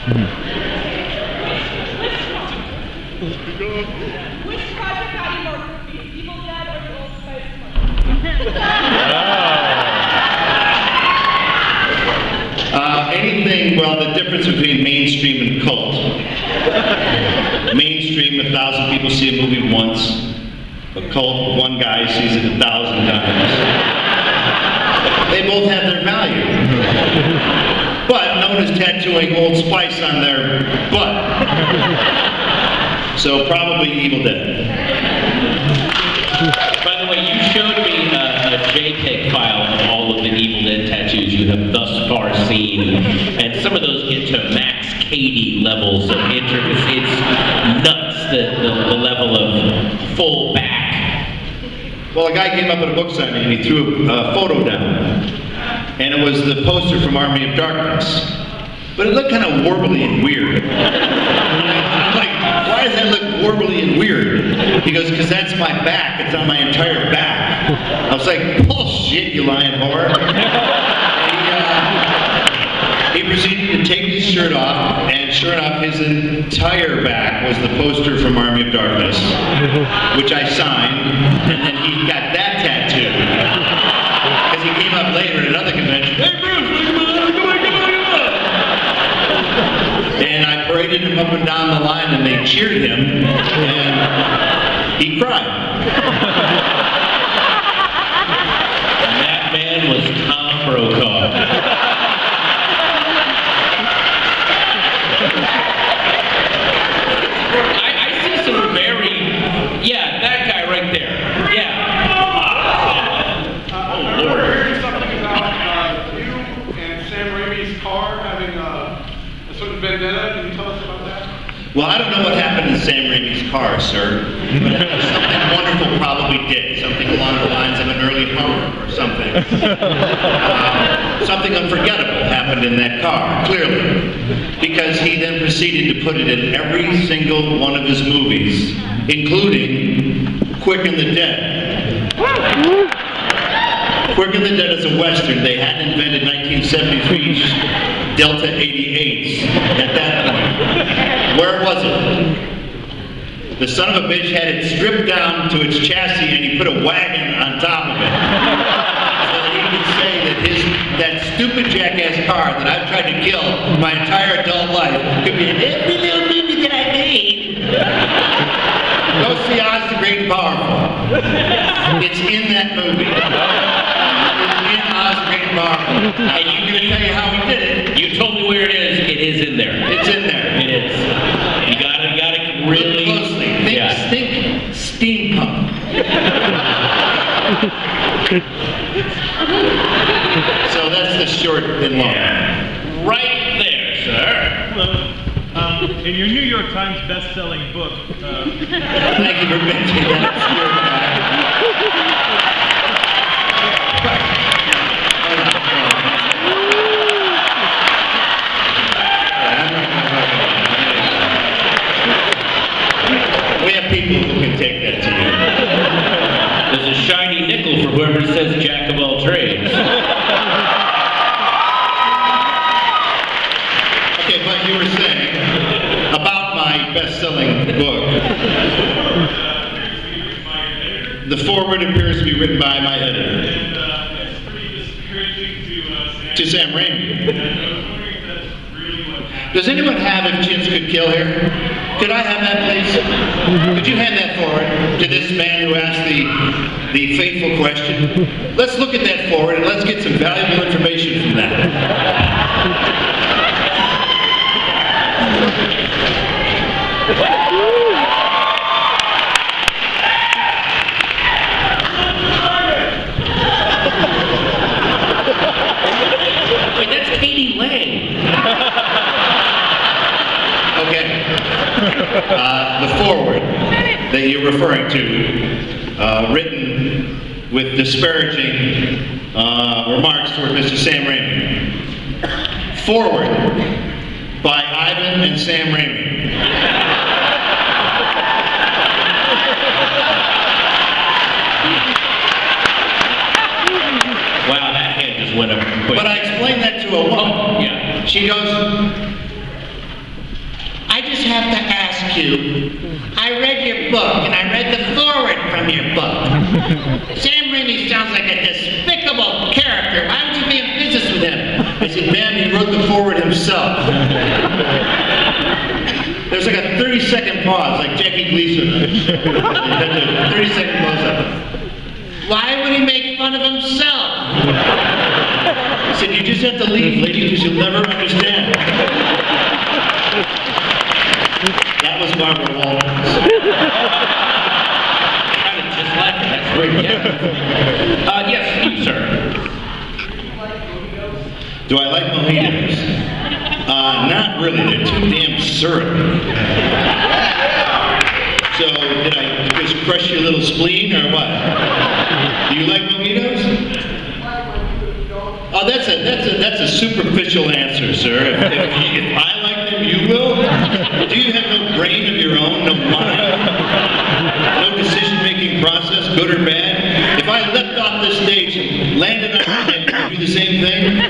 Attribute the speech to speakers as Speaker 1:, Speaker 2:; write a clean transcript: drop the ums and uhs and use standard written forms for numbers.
Speaker 1: Which project got you more goofy, Evil Dead or the Old Spice One?
Speaker 2: Anything, well, the difference between mainstream and cult. Mainstream, 1,000 people see a movie once. A cult, one guy sees it 1,000 times. They both have their value. But no one is tattooing Old Spice on their butt. So probably Evil Dead.
Speaker 3: By the way, you showed me a JPEG file of all of the Evil Dead tattoos you have thus far seen, and some of those get to Max Cady levels of intricacy. It's nuts, the level of full back.
Speaker 2: Well, a guy came up at a book signing and he threw a photo down, and it was the poster from Army of Darkness. But it looked kind of warbly and weird. I'm like, why does that look warbly and weird? He goes, because that's my back. It's on my entire back. I was like, bullshit, you lying whore. He proceeded to take his shirt off, and sure enough, his entire back was the poster from Army of Darkness, which I signed, and then he got that tattoo. Because he came up later at another convention, hey Bruce, come on. And I paraded him up and down the line, and they cheered him, and he cried.
Speaker 3: And that man was Tom Brokaw. I see some very, yeah, that guy right there, yeah.
Speaker 4: Oh Lord. We're hearing something about you and Sam Raimi's car having a certain vendetta. Can you tell us about that?
Speaker 2: Well, I don't know what happened in Sam Raimi's car, sir, but something wonderful probably did. Something along the lines of an early horror or something. Something unforgettable happened in that car, clearly. Because he then proceeded to put it in every single one of his movies, including Quick and the Dead. Quick and the Dead is a Western. They hadn't invented 1973 Delta 88s at that point. Where was it? The son of a bitch had it stripped down to its chassis, and he put a wagon on top of it. So that he could say that that stupid jackass car that I've tried to kill my entire adult life could be in every little movie that I made. Go see Oz the Great and Powerful. It's in that movie. It's in Oz the Great and Powerful. And you can tell you how he did it.
Speaker 3: You told me where it is. It is in there.
Speaker 2: It's in there.
Speaker 3: It is. You gotta really
Speaker 2: look closely. Think steampunk. So that's the short and long.
Speaker 3: Yeah. Right there, sir.
Speaker 5: In your New York Times best-selling book,
Speaker 2: thank you for mentioning that obscure We have people who can take that to you.
Speaker 3: There's a shiny nickel for whoever says jack of all trades.
Speaker 2: Okay, but you were saying about my best-selling book. The foreword appears to be written by my editor.
Speaker 5: and it's pretty discouraging to
Speaker 2: Sam Raimi.
Speaker 5: And I was wondering if that's really what happened.
Speaker 2: Does anyone have If Chins Could Kill here? Could I have that, please? Could you hand that forward to this man who asked the fateful question? Let's look at that forward and let's get some valuable information from that.
Speaker 3: Wait, that's Katie Lang.
Speaker 2: Okay. The foreword that you're referring to, written with disparaging remarks toward Mr. Sam Raimi. Foreword by Ivan and Sam Raimi.
Speaker 3: Wow, that hand just went up quick.
Speaker 2: But I explained that to a woman.
Speaker 3: Yeah.
Speaker 2: She goes, just have to ask you, I read your book, and I read the foreword from your book. Sam Raimi sounds like a despicable character. Why would you be in business with him? I said, ma'am, he wrote the foreword himself. There's like a 30-second pause, like Jackie Gleason. 30-second pause up. Why would he make fun of himself? I said, you just have to leave, lady, because you'll never understand. That was Barbara Walters.
Speaker 3: Sounded just like her. That's great. Yeah. Yes, you, sir.
Speaker 2: Do I like mojitos? Not really. They're too damn syrupy. So, did I just crush your little spleen, or what? Do you like mojitos? Oh, that's a superficial answer, sir. If I like them, you will? Do you have no brain of your own, no mind? No decision-making process, good or bad? If I leapt off this stage and landed on your head, would you do the same thing?